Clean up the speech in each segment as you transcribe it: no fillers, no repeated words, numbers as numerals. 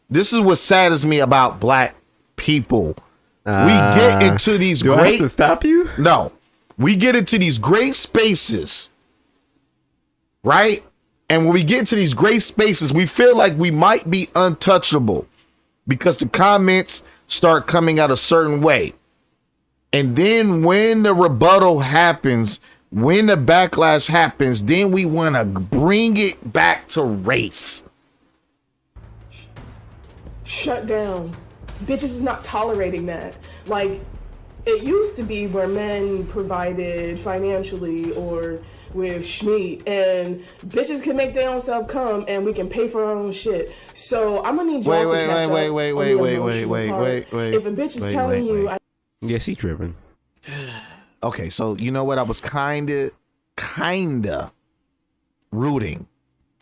This is what saddens me about black people. We get into these do great. I have to stop you? No, we get into these great spaces, right? And when we get into these great spaces, we feel like we might be untouchable because the comments start coming out a certain way. And then when the rebuttal happens, when the backlash happens, then we want to bring it back to race. Shut down. Bitches is not tolerating that. Like, it used to be where men provided financially or with Schmeat, and bitches can make their own stuff come, and we can pay for our own shit. So I'm gonna need y'all to catch up. Wait. If a bitch is telling you, yeah, she tripping. Okay, so you know what? I was kinda rooting,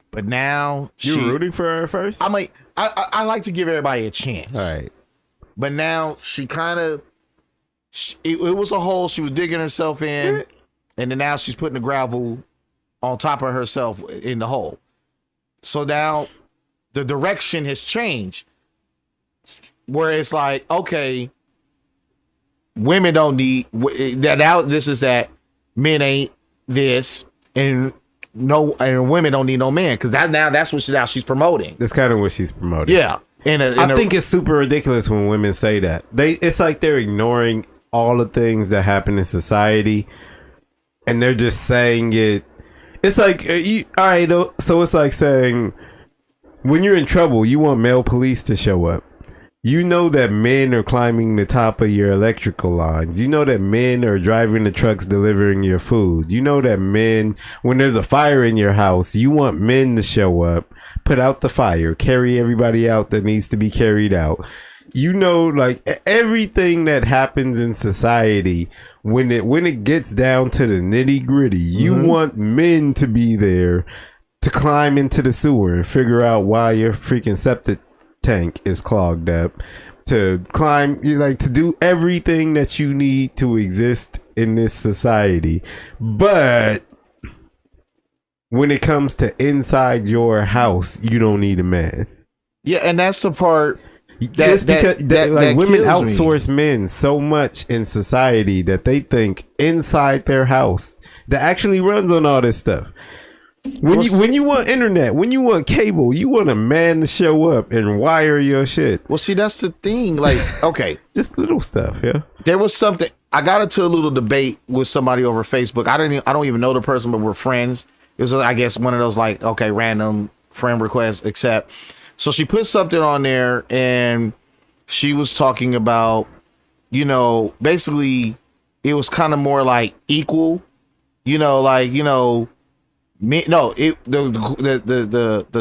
but now you were rooting for her first. I'm like, I like to give everybody a chance. All right, but now she kind of, it was a hole she was digging herself in. And then now she's putting the gravel on top of herself in the hole. So now the direction has changed. Where it's like, okay, women don't need that. Now this is that men ain't this, and women don't need no man, because that's what she's promoting. That's kind of what she's promoting. Yeah, I think it's super ridiculous when women say that. It's like they're ignoring all the things that happen in society. And they're just saying it. It's like, all right, so it's like saying, when you're in trouble, you want male police to show up. You know that men are climbing the top of your electrical lines. You know that men are driving the trucks delivering your food. You know that men, when there's a fire in your house, you want men to show up, put out the fire, carry everybody out that needs to be carried out. You know, like everything that happens in society, when it gets down to the nitty gritty, you want men to be there to climb into the sewer and figure out why your freaking septic tank is clogged up, to climb, like, to do everything that you need to exist in this society. But when it comes to inside your house, you don't need a man. Yeah, and that's the part. That's because women outsource men so much in society that they think inside their house that actually runs on all this stuff. When you want internet, when you want cable, you want a man to show up and wire your shit. Well, see, that's the thing. Like, okay, just little stuff. Yeah, there was something. I got into a little debate with somebody over Facebook. I don't even know the person, but we're friends. It was, I guess, one of those like, okay, random friend requests, accept. So she put something on there, and she was talking about, basically it was kind of more like equal, the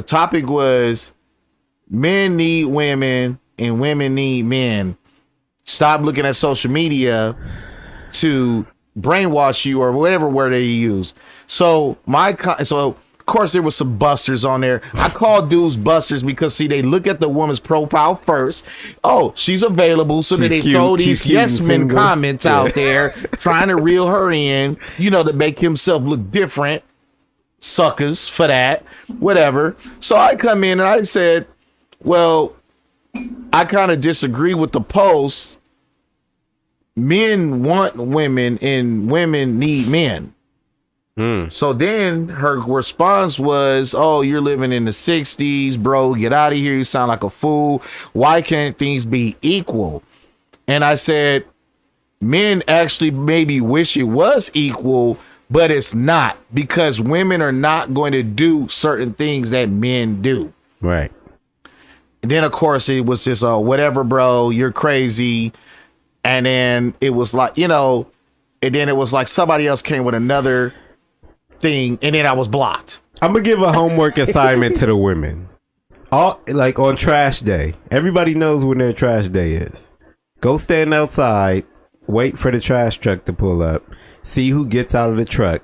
topic was men need women and women need men. Stop looking at social media to brainwash you, or whatever word they use. So of course, there was some busters on there. I call dudes busters because, see, they look at the woman's profile first. Oh, she's available. So then they throw these yes men comments out there trying to reel her in, to make himself look different. Suckers for that. Whatever. So I come in and I said, well, I kind of disagree with the post. Men want women and women need men. So then her response was, oh, you're living in the 60s, bro. Get out of here. You sound like a fool. Why can't things be equal? And I said, men actually maybe wish it was equal, but it's not, because women are not going to do certain things that men do. Right. And then, of course, it was just, whatever, bro, you're crazy. And then it was like, and then it was like somebody else came with another thing, and then I was blocked. I'm gonna give a homework assignment to the women. Like on trash day, everybody knows when their trash day is. Go stand outside, wait for the trash truck to pull up, see who gets out of the truck,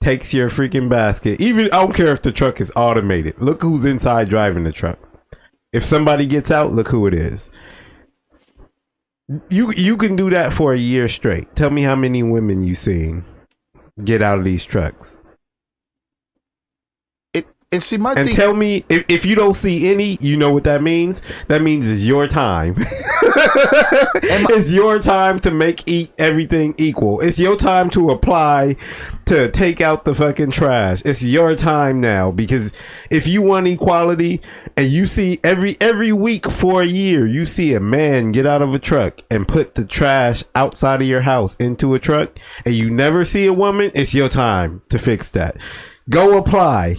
takes your freaking basket. Even, I don't care if the truck is automated. Look who's inside driving the truck. If somebody gets out, look who it is. You can do that for a year straight. Tell me how many women you seen get out of these trucks. And see, my And thing, tell me if you don't see any, you know what that means? That means it's your time. It's your time to make everything equal. It's your time to apply to take out the fucking trash. It's your time now, because if you want equality and you see every week for a year, you see a man get out of a truck and put the trash outside of your house into a truck, and you never see a woman, it's your time to fix that. Go apply.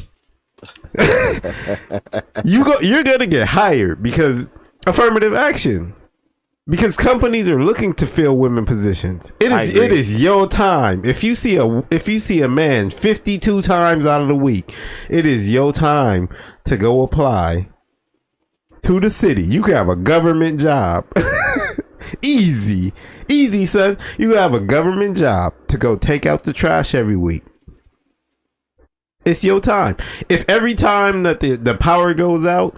You're gonna get hired because affirmative action, because companies are looking to fill women positions. It is your time. If you see a man 52 times out of the week, it is your time to go apply to the city. You can have a government job. Easy son. You have a government job to go take out the trash every week. It's your time. If every time that the power goes out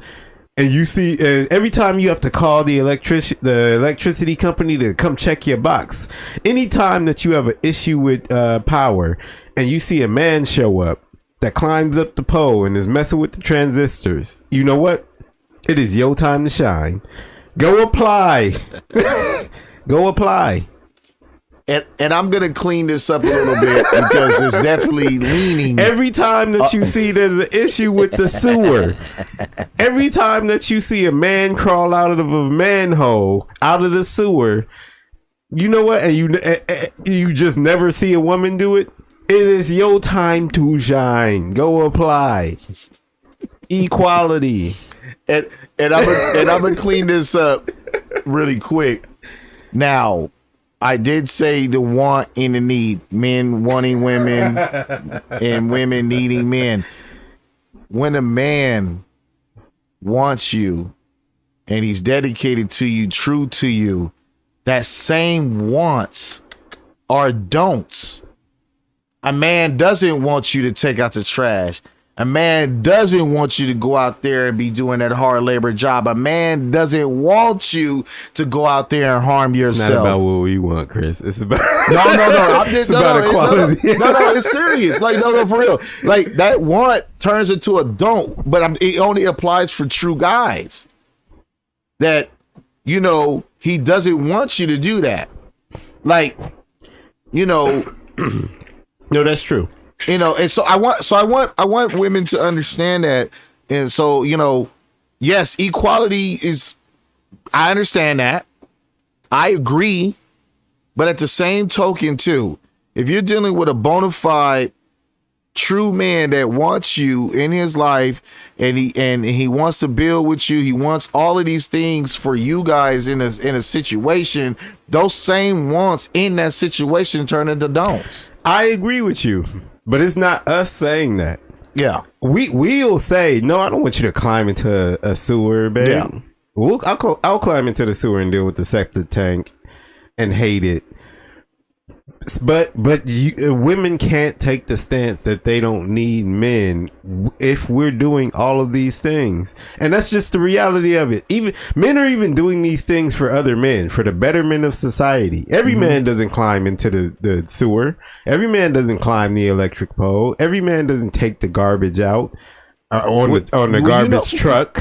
and you see, every time you have to call the electricity company to come check your box, anytime that you have an issue with power and you see a man show up that climbs up the pole and is messing with the transistors, you know what? It is your time to shine. Go apply. Go apply. And I'm gonna clean this up a little bit because it's definitely leaning. Every time that you see there's an issue with the sewer, every time that you see a man crawl out of a manhole, out of the sewer, you know what? And you just never see a woman do it. It is your time to shine. Go apply. Equality. And I'm gonna clean this up really quick. Now, I did say the want and the need. Men wanting women and women needing men. When a man wants you and he's dedicated to you, true to you, that same wants are don'ts. A man doesn't want you to take out the trash. A man doesn't want you to go out there and be doing that hard labor job. A man doesn't want you to go out there and harm yourself. It's not about what we want, Chris. It's about no. I'm just, it's about equality. No, it's serious. Like no, for real. Like that want turns into a don't, but it only applies for true guys. That he doesn't want you to do that. Like no, that's true. And so I want women to understand that. And so, yes, equality is, I understand that. I agree. But at the same token too, if you're dealing with a bona fide true man that wants you in his life and he wants to build with you, he wants all of these things for you guys in a situation, those same wants in that situation turn into don'ts. I agree with you. But it's not us saying that. Yeah. We'll say, no, I don't want you to climb into a sewer, babe. Yeah. I'll climb into the sewer and deal with the septic tank and hate it. But women can't take the stance that they don't need men if we're doing all of these things. And that's just the reality of it. Even men are even doing these things for other men, for the betterment of society. Every man doesn't climb into the sewer. Every man doesn't climb the electric pole. Every man doesn't take the garbage out. On the garbage truck.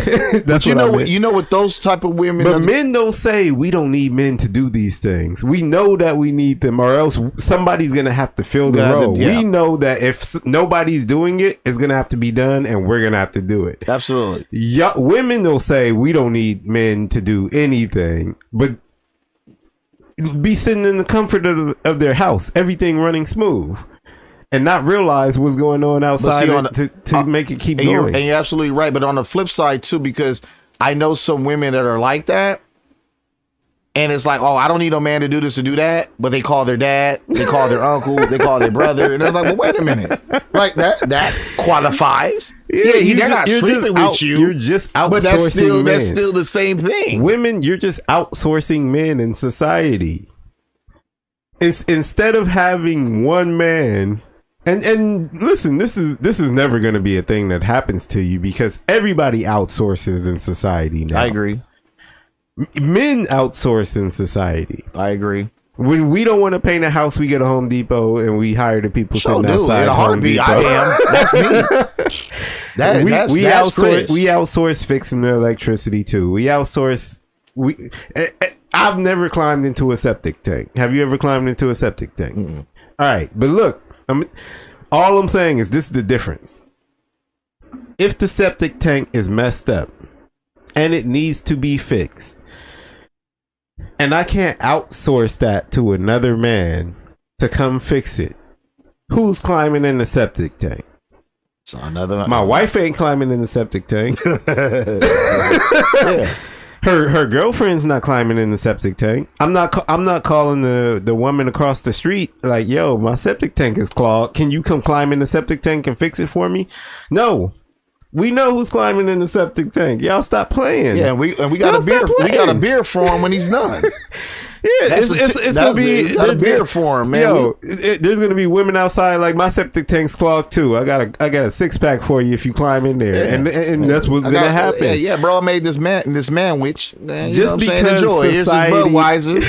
That's what those type of women. But men don't say we don't need men to do these things. We know that we need them, or else somebody's gonna have to fill the role. Yeah. We know that if nobody's doing it, it's gonna have to be done, and we're gonna have to do it. Absolutely. Women will say we don't need men to do anything, but be sitting in the comfort of their house, everything running smooth. And not realize what's going on outside to make it keep going. And you're absolutely right. But on the flip side, too, because I know some women that are like that. And it's like, oh, I don't need no man to do this or do that. But they call their dad. They call their uncle. They call their brother. And they're like, well, wait a minute. Like, that qualifies. Yeah, they're not sleeping with you. You're just outsourcing but that's still the same thing. Women, you're just outsourcing men in society. Instead of having one man... And listen, this is never going to be a thing that happens to you because everybody outsources in society now. I agree. Men outsource in society. I agree. When we don't want to paint a house, we go to Home Depot and we hire the people sitting outside in a Home heartbeat. Depot. I am. That's me. That's outsource. Chris. We outsource fixing the electricity too. We outsource. I've never climbed into a septic tank. Have you ever climbed into a septic tank? Mm-mm. All right, but look, all I'm saying is this is the difference. If the septic tank is messed up and it needs to be fixed, and I can't outsource that to another man to come fix it, who's climbing in the septic tank? So my wife ain't climbing in the septic tank. Yeah. Her girlfriend's not climbing in the septic tank. I'm not calling the woman across the street like, yo, my septic tank is clogged. Can you come climb in the septic tank and fix it for me? No. We know who's climbing in the septic tank. Y'all stop playing. Yeah, and we got a beer. We got a beer for him when he's done. Yeah, it's gonna be a beer for him, man. Yo, there's gonna be women outside like my septic tank's clogged too. I got a 6-pack for you if you climb in there, and that's what's gonna happen. Yeah, bro, I made this manwich. Just because society,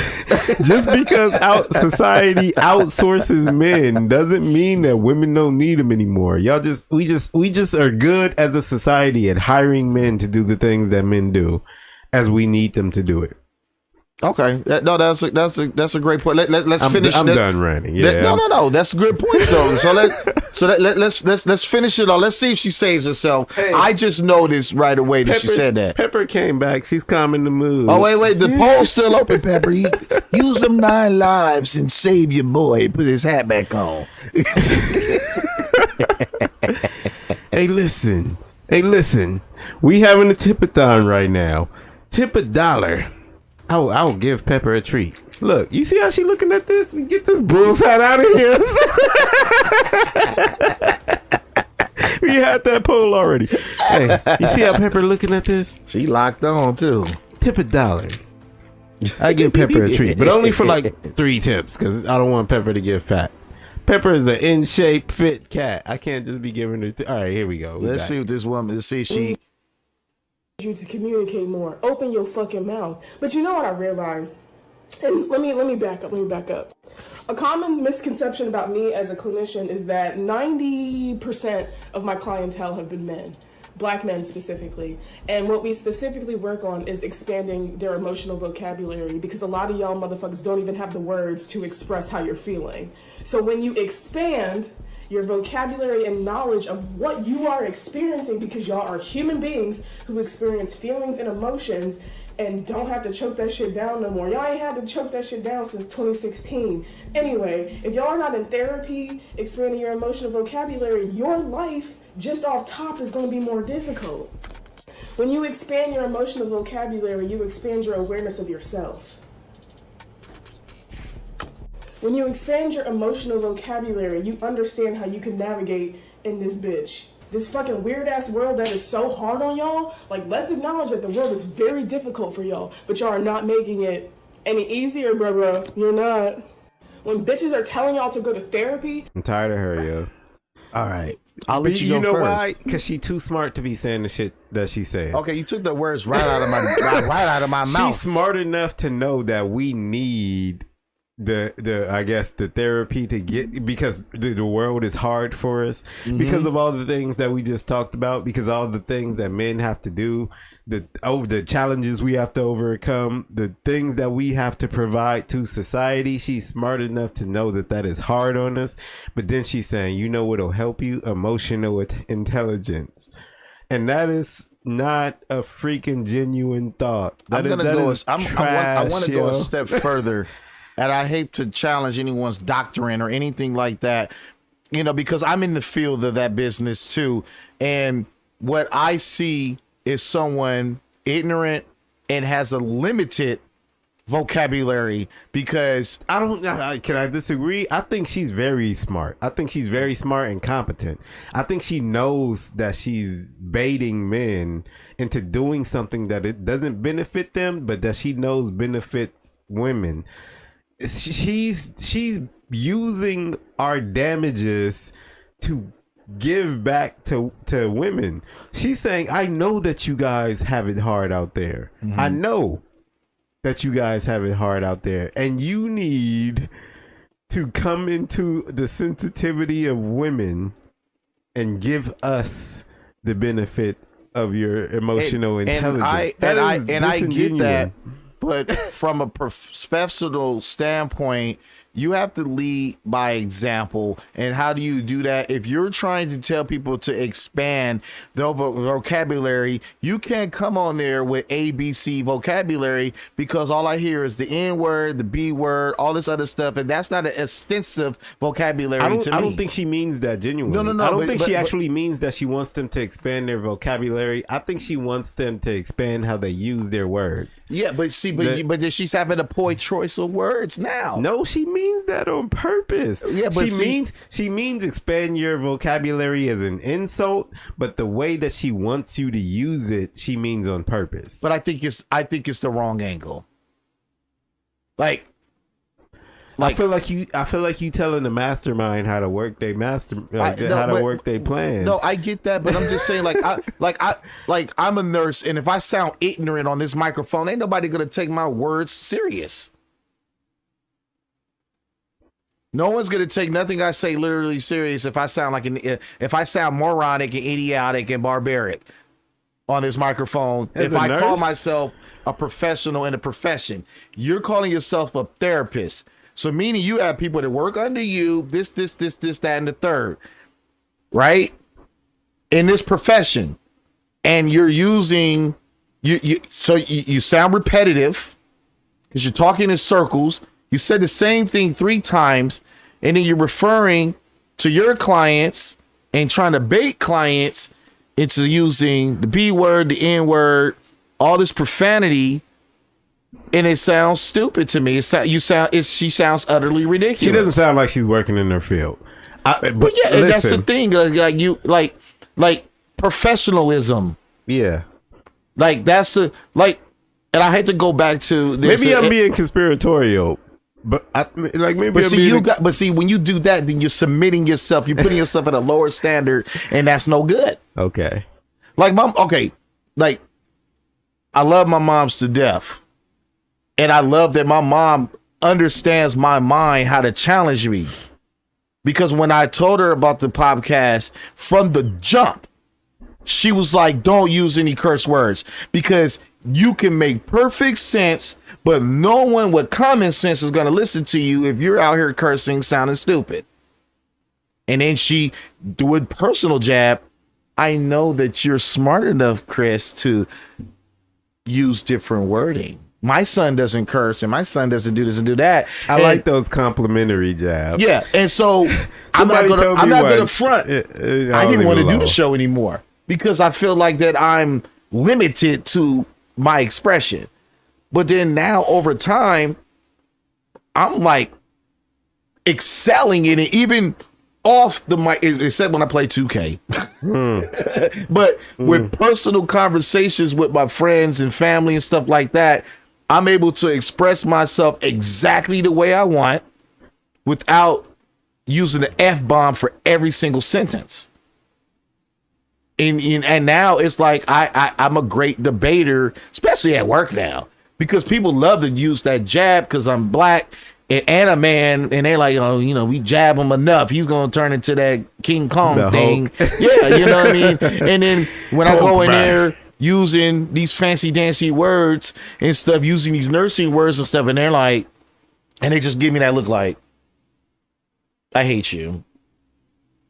just because society outsources men doesn't mean that women don't need them anymore. We just are good as a society at hiring men to do the things that men do, as we need them to do it. Okay, that's a great point. Let's finish. I'm done ranting. Yeah. No. That's a good point, though. Let's finish it all. Let's see if she saves herself. Hey, I just noticed right away that she said that. Pepper came back. She's calming the mood. Oh wait, the poll's still open. Pepper, use them 9 lives and save your boy. Put his hat back on. Hey, listen. We having a tip-a-thon right now. Tip $1. I'll give Pepper a treat. Look, you see how she looking at this? Get this bull's hat out of here. We had that poll already. Hey, you see how Pepper looking at this? She locked on too. Tip $1. I give Pepper a treat, but only for like 3 tips because I don't want Pepper to get fat. Pepper is an in shape, fit cat. I can't just be giving her. All right, here we go. Let's see what this woman. Let's see if she. You to communicate more. Open your fucking mouth. But you know what I realized? And let me back up. A common misconception about me as a clinician is that 90% of my clientele have been men. Black men specifically. And what we specifically work on is expanding their emotional vocabulary because a lot of y'all motherfuckers don't even have the words to express how you're feeling. So when you expand your vocabulary and knowledge of what you are experiencing, because y'all are human beings who experience feelings and emotions and don't have to choke that shit down no more. Y'all ain't had to choke that shit down since 2016. Anyway, if y'all are not in therapy, expanding your emotional vocabulary, your life just off top is going to be more difficult. When you expand your emotional vocabulary, you expand your awareness of yourself. When you expand your emotional vocabulary, you understand how you can navigate in this bitch. This fucking weird-ass world that is so hard on y'all. Like, let's acknowledge that the world is very difficult for y'all, but y'all are not making it any easier, bruh. You're not. When bitches are telling y'all to go to therapy. I'm tired of her, yo. All right. I'll let you go know first. Why? Because she too smart to be saying the shit that she said. Okay, you took the words right out of my mouth. She's smart enough to know that we need the therapy to get, because the world is hard for us, because of all the things that we just talked about, because all the things that men have to do, the challenges we have to overcome, the things that we have to provide to society. She's smart enough to know that is hard on us, but then she's saying, you know what'll help you? Emotional intelligence. And that is not a freaking genuine thought. I want to go a step further. And I hate to challenge anyone's doctrine or anything like that, because I'm in the field of that business too. And what I see is someone ignorant and has a limited vocabulary, because can I disagree? I think she's very smart. I think she's very smart and competent. I think she knows that she's baiting men into doing something that it doesn't benefit them, but that she knows benefits women. She's using our damages to give back to women. She's saying, I know that you guys have it hard out there. I know that you guys have it hard out there, and you need to come into the sensitivity of women and give us the benefit of your emotional intelligence. I get disingenuous. that, but from a professional standpoint, you have to lead by example. And how do you do that? If you're trying to tell people to expand their vocabulary, you can't come on there with ABC vocabulary, because all I hear is the N word, the B word, all this other stuff, and that's not an extensive vocabulary to me. I don't think she means that genuinely. No. I don't think she actually means that she wants them to expand their vocabulary. I think she wants them to expand how they use their words. Yeah, but she's having a poor choice of words now. No, she means that on purpose. Yeah, but she means expand your vocabulary as an insult, but the way that she wants you to use it, she means on purpose. But I think it's the wrong angle. Like I feel like you telling the mastermind how to work their work their plan. No, I get that, but I'm just saying, I'm a nurse, and if I sound ignorant on this microphone, ain't nobody gonna take my words serious. No one's gonna take nothing I say literally serious if I sound moronic and idiotic and barbaric on this microphone. As if a I nurse? call myself a professional in a profession, you're calling yourself a therapist. So meaning you have people that work under you, this, that, and the third, right? In this profession, and you're using you sound repetitive because you're talking in circles. You said the same thing 3 times, and then you're referring to your clients and trying to bait clients into using the B word, the N word, all this profanity, and it sounds stupid to me. She sounds utterly ridiculous. She doesn't sound like she's working in her field. But yeah, and that's the thing. Like professionalism. Yeah. Like that's and I had to go back to this. Maybe I'm being conspiratorial. But when you do that, then you're submitting yourself. You're putting yourself at a lower standard, and that's no good. Okay. Like I love my moms to death, and I love that my mom understands my mind, how to challenge me. Because when I told her about the podcast from the jump, she was like, "Don't use any curse words because you can make perfect sense, but no one with common sense is going to listen to you if you're out here cursing, sounding stupid." And then she do a personal jab. I know that you're smart enough, Chris, to use different wording. My son doesn't curse, and my son doesn't do this and do that. I like those complimentary jabs. Yeah, and so I'm not gonna front. I didn't want to do the show anymore because I feel like that I'm limited to my expression. But then now over time, I'm like excelling in it, even off the mic, except when I play 2K. But with personal conversations with my friends and family and stuff like that, I'm able to express myself exactly the way I want without using the F-bomb for every single sentence. And now it's like I'm a great debater, especially at work now, because people love to use that jab because I'm black and a man, and they're like, oh, we jab him enough, he's gonna turn into that King Kong thing. Yeah, you know what I mean? And then when I go in there using these fancy dancy words and stuff, using these nursing words and stuff, and they're like, and they just give me that look like, I hate you.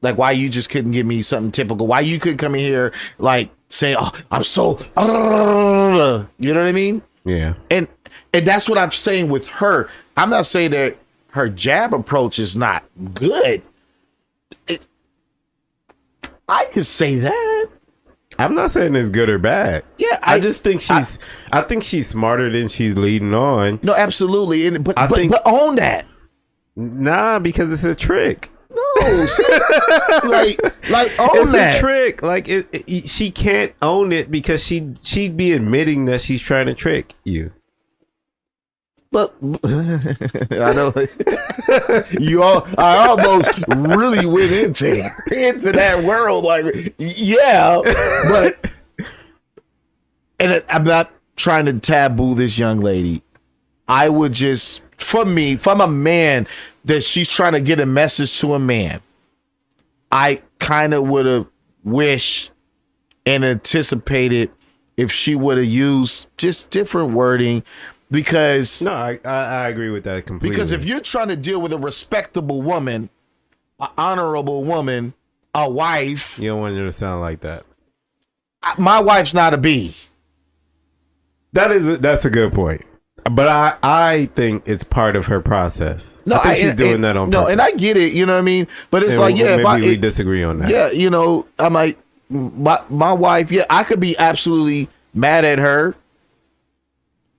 Like, why you just couldn't give me something typical? Why you couldn't come in here like say, oh, I'm so, you know what I mean? Yeah. And that's what I'm saying with her. I'm not saying that her jab approach is not good. I could say that. I'm not saying it's good or bad. Yeah, I just think I think she's smarter than she's leading on. No, absolutely. But own that. Nah, because it's a trick. No, like own it's that. a trick. Like she can't own it because she'd be admitting that she's trying to trick you. But I know I almost really went into that world, like, yeah, but and I'm not trying to taboo this young lady. I would just, if I'm a man that she's trying to get a message to a man, I kind of would have wished and anticipated if she would have used just different wording, because No, I agree with that completely. because if you're trying to deal with a respectable woman, an honorable woman, a wife, you don't want her to sound like that. my wife's not a B. That's a good point. But I think it's part of her process. I think she's doing that on purpose. No, and I get it, you know what I mean? But it's And like, yeah, maybe we disagree on that. Yeah, you know, I'm like, my wife, yeah, I could be absolutely mad at her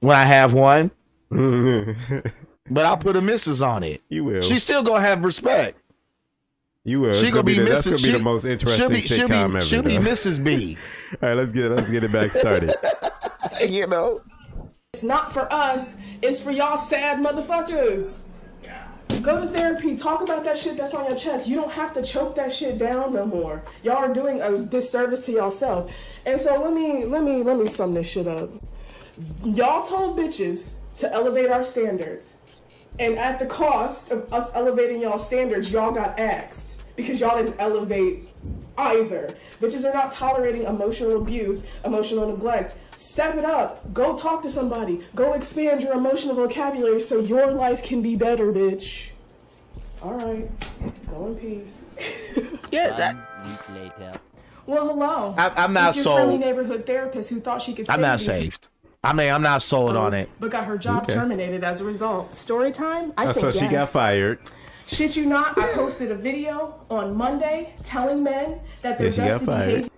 when I have one, but I'll put a missus on it. You will. She's still gonna have respect. You will. She gonna be that's Mrs. gonna be the most interesting sitcom ever. She'll be Mrs. B. All right, let's get it back started. You know, It's not for us. It's for y'all sad motherfuckers. Go to therapy. Talk about that shit that's on your chest. You don't have to choke that shit down no more. Y'all are doing a disservice to yourself. And so let me sum this shit up. Y'all told bitches to elevate our standards. And at the cost of us elevating y'all standards, y'all got axed. Because y'all didn't elevate either. Bitches are not tolerating emotional abuse, emotional neglect. Step it up. Go talk to somebody. Go expand your emotional vocabulary so your life can be better, bitch. All right. Go in peace. yeah, that. Week later. Well, hello. I'm not it's your friendly sold. neighborhood therapist who thought she could. I'm save not these saved. I mean, I'm not sold on it. but got her job terminated as a result. Story time? I think So she yes. got fired. Shit you not, I posted a video on Monday telling men that their Yeah, she got best fired.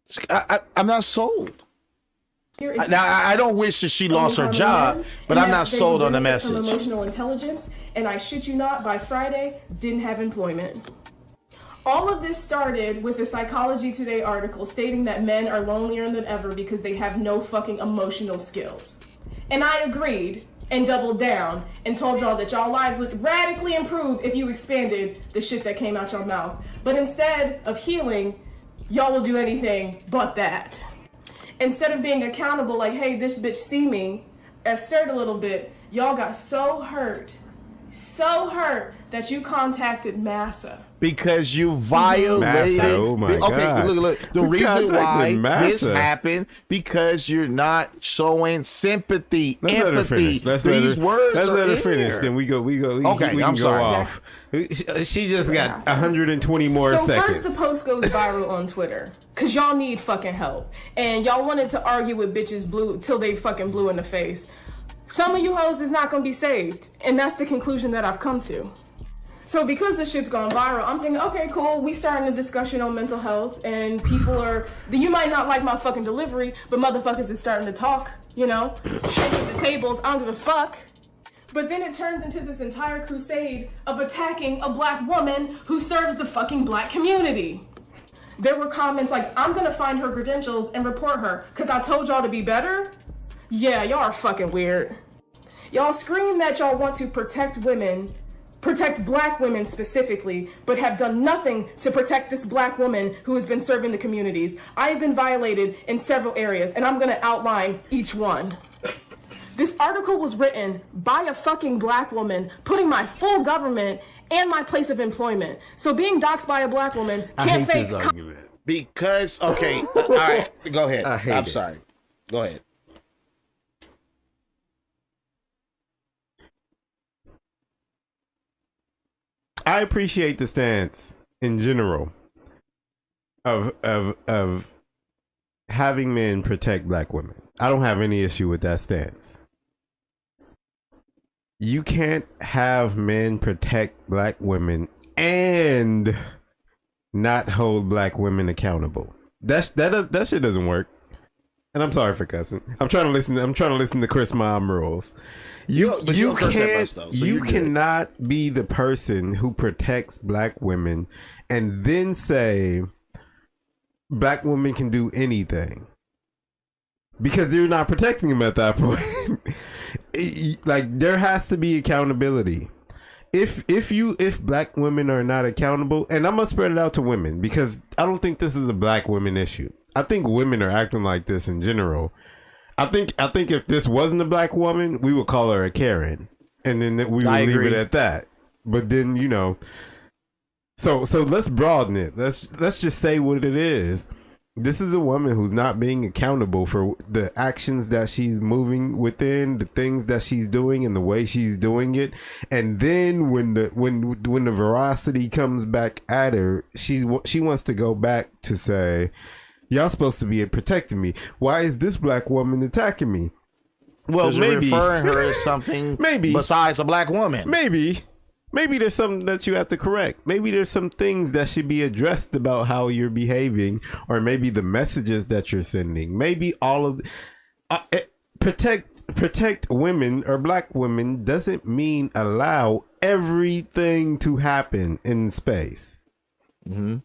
behavior I'm not sold. is Now, I don't wish that she lost her job, but I'm not sold on the message. message. Emotional intelligence, and I shit you not, by Friday, didn't have employment. All of this started with a Psychology Today article stating that men are lonelier than ever because they have no fucking emotional skills. And I agreed and doubled down and told y'all that y'all lives would radically improve if you expanded the shit that came out your mouth. But instead of healing, y'all will do anything but that. Instead of being accountable, like, hey, this bitch see me, and stirred a little bit, y'all got so hurt that you contacted Massa. Because you violated. Massa, oh my God. Look. The You reason contacted why Massa. this happened because you're not showing sympathy, Let's let her empathy. finish. Let's These words Let's are let her in finish. here. Then we go. Okay, we I'm can sorry. go off. She just got 120 more So seconds. first the post goes viral on Twitter, cause y'all need fucking help. And y'all wanted to argue with bitches blue till they fucking blue in the face. Some of you hoes is not gonna be saved. And that's the conclusion that I've come to. So because this shit's gone viral, I'm thinking, okay, cool, we starting a discussion on mental health, and people are, you might not like my fucking delivery, but motherfuckers is starting to talk, you know, shaking the tables, I don't give a fuck. But then it turns into this entire crusade of attacking a black woman who serves the fucking black community. There were comments like, I'm gonna find her credentials and report her, cause I told y'all to be better? Yeah, y'all are fucking weird. Y'all scream that y'all want to protect women, protect black women specifically, but have done nothing to protect this black woman who has been serving the communities. I have been violated in several areas, and I'm gonna outline each one. This article was written by a fucking black woman, putting my full government and my place of employment. So being doxxed by a black woman I can't hate fake. this argument. Because, okay, all right, go ahead. I hate I'm it. sorry. Go ahead. I appreciate the stance in general of having men protect black women. I don't have any issue with that stance. You can't have men protect black women and not hold black women accountable. That shit doesn't work. And I'm sorry for cussing. I'm trying to listen to Chris Mom rules. You don't curse that much, can't. though, so You you're good. cannot be the person who protects black women and then say black women can do anything, because you're not protecting them at that point. Like, there has to be accountability. If black women are not accountable, and I'm gonna spread it out to women, because I don't think this is a black women issue. I think women are acting like this in general. I think if this wasn't a black woman, we would call her a Karen, and then we would leave it at that. But then, so let's broaden it. Let's just say what it is. This is a woman who's not being accountable for the actions that she's moving within, the things that she's doing, and the way she's doing it. And then when the veracity comes back at her, she wants to go back to say, "Y'all supposed to be protecting me. Why is this black woman attacking me?" Well, maybe referring her as something maybe besides a black woman. Maybe there's something that you have to correct. Maybe there's some things that should be addressed about how you're behaving, or maybe the messages that you're sending. Maybe all of protect women or black women doesn't mean allow everything to happen in space. Mm-hmm.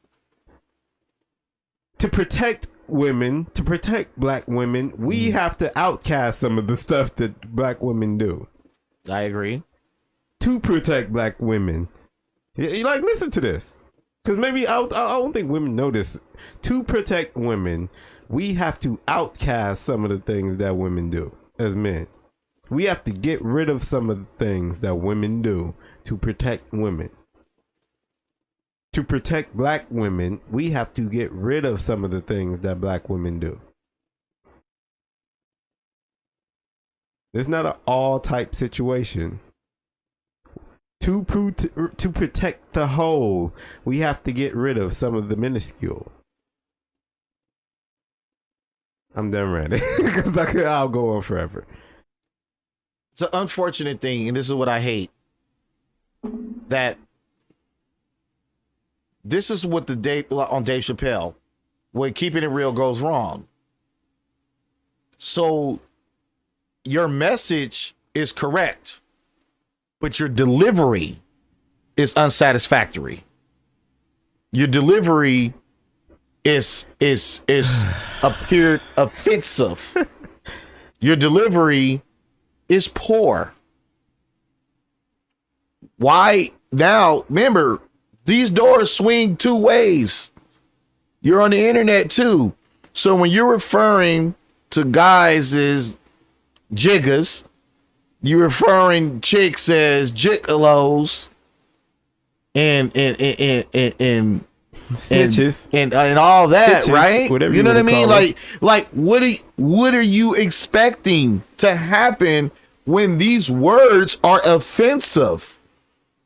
To protect women, to protect black women, we have to outcast some of the stuff that black women do. I agree. To protect black women. You like, listen to this. Because maybe I don't think women know this. To protect women, we have to outcast some of the things that women do as men. We have to get rid of some of the things that women do to protect women. To protect black women, we have to get rid of some of the things that black women do. It's not an all type situation. To protect the whole, we have to get rid of some of the minuscule. I'm done ranting because I'll go on forever. It's an unfortunate thing, and this is what I hate. That this is what on Dave Chappelle, when keeping it real goes wrong. So your message is correct, but your delivery is unsatisfactory. Your delivery is appeared offensive. Your delivery is poor. Why now? Remember, these doors swing two ways. You're on the internet too. So when you're referring to guys as jiggas, you're referring chicks as gigolos and snitches and all that, snitches, right? You know what I mean? Like what are you expecting to happen when these words are offensive?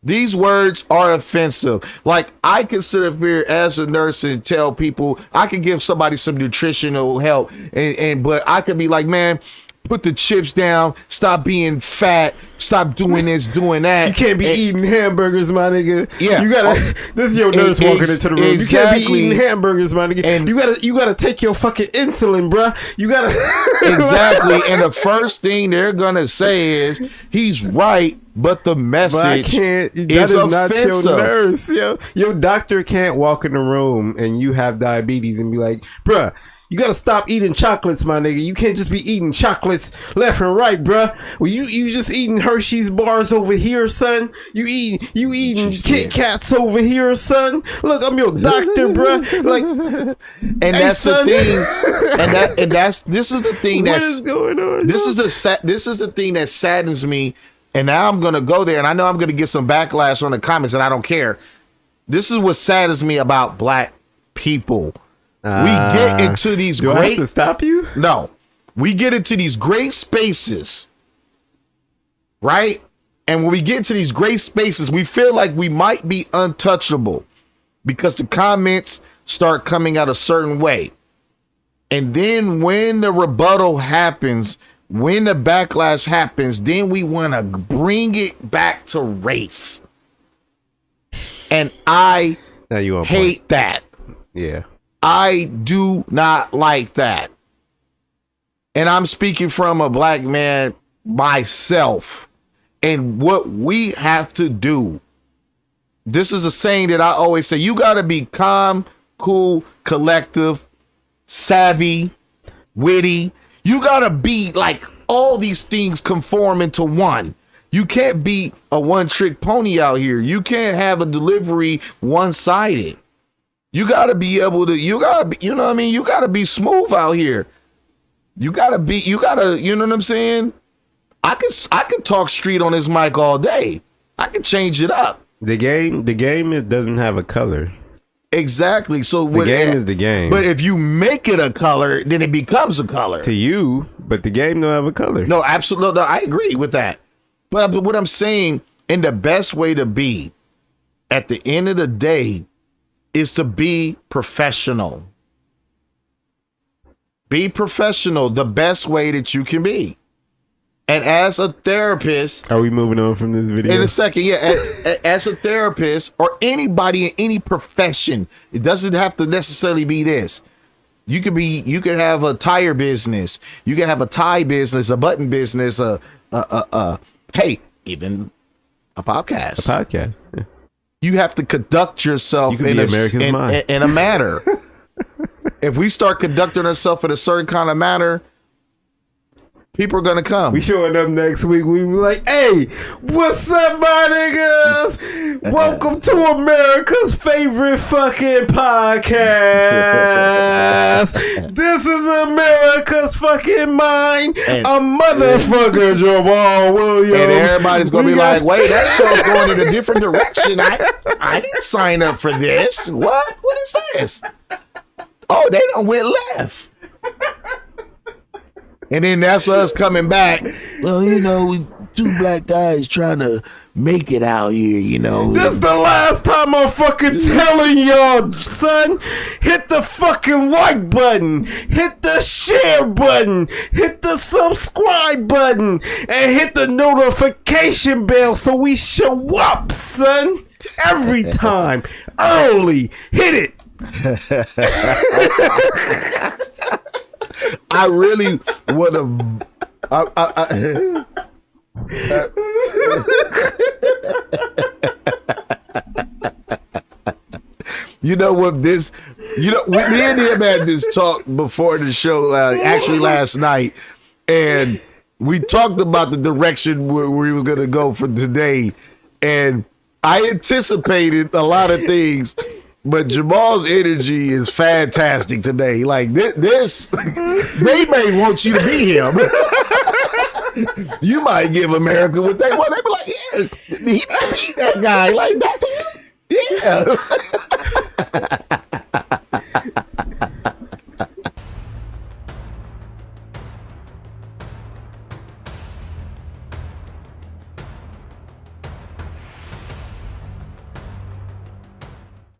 These words are offensive. Like, I can sit up here as a nurse and tell people, I can give somebody some nutritional help, but I could be like, man, put the chips down, stop being fat, stop doing this, doing that. You can't be eating hamburgers, my nigga. Yeah. You gotta, this is your nurse walking into the room. Exactly. You can't be eating hamburgers, my nigga. And you gotta take your fucking insulin, bruh. You gotta. Exactly. And the first thing they're gonna say is, he's right, but the message is not offensive. Your nurse, yo. Your doctor can't walk in the room and you have diabetes and be like, bruh, you gotta stop eating chocolates, my nigga. You can't just be eating chocolates left and right, bruh. Well, you just eating Hershey's bars over here, son. You eating Kit Kats over here, son. Look, I'm your doctor, bruh. Like, and that's son. The thing. And this is the thing what is going on? This is the thing that saddens me. And now I'm gonna go there, and I know I'm gonna get some backlash on the comments, and I don't care. This is what saddens me about black people. We get into these do I have to stop you? No. We get into these great spaces, right? And when we get into these great spaces, we feel like we might be untouchable because the comments start coming out a certain way. And then when the rebuttal happens, when the backlash happens, then we want to bring it back to race. And I hate that. Yeah. I do not like that. And I'm speaking from a black man myself. And what we have to do, this is a saying that I always say, you got to be calm, cool, collective, savvy, witty. You got to be like all these things conform into one. You can't be a one-trick pony out here. You can't have a delivery one-sided. You got to be able to, you know what I mean? You got to be smooth out here. You know what I'm saying? I could talk street on this mic all day. I could change it up. The game, it doesn't have a color. Exactly. So The game is the game. But if you make it a color, then it becomes a color. To you, but the game don't have a color. No, absolutely. No, I agree with that. But what I'm saying, and the best way to be at the end of the day is to be professional. Be professional the best way that you can be. And as a therapist, Are we moving on from this video? in a second, yeah, as a therapist or anybody in any profession, it doesn't have to necessarily be this. You could have a tire business, you could have a tie business, a button business, hey, even a podcast. Podcast. Yeah. You have to conduct yourself You could be America's Mind. in a manner. If we start conducting ourselves in a certain kind of manner, people are gonna come. We showing up next week. We be like, hey, what's up, my niggas? Welcome to America's favorite fucking podcast. This is America's fucking Mind. And- A motherfucker, Jamal Williams. And everybody's gonna We be got- like, wait, that show's going in a different direction. I didn't sign up for this. What? What is this? Oh, they done went left. And then that's us coming back. Well, we two black guys trying to make it out here, This the last time I'm fucking telling y'all, son. Hit the fucking like button. Hit the share button. Hit the subscribe button. And hit the notification bell so we show up, son. Every time. Early. Hit it. I really would have. You know what? Me and him had this talk before the show, actually last night, and we talked about the direction where we were going to go for today, and I anticipated a lot of things. But Jamal's energy is fantastic today. Like this, they may want you to be him. You might give America what they want. They be like, yeah, he beat that guy. Like that's him. Yeah.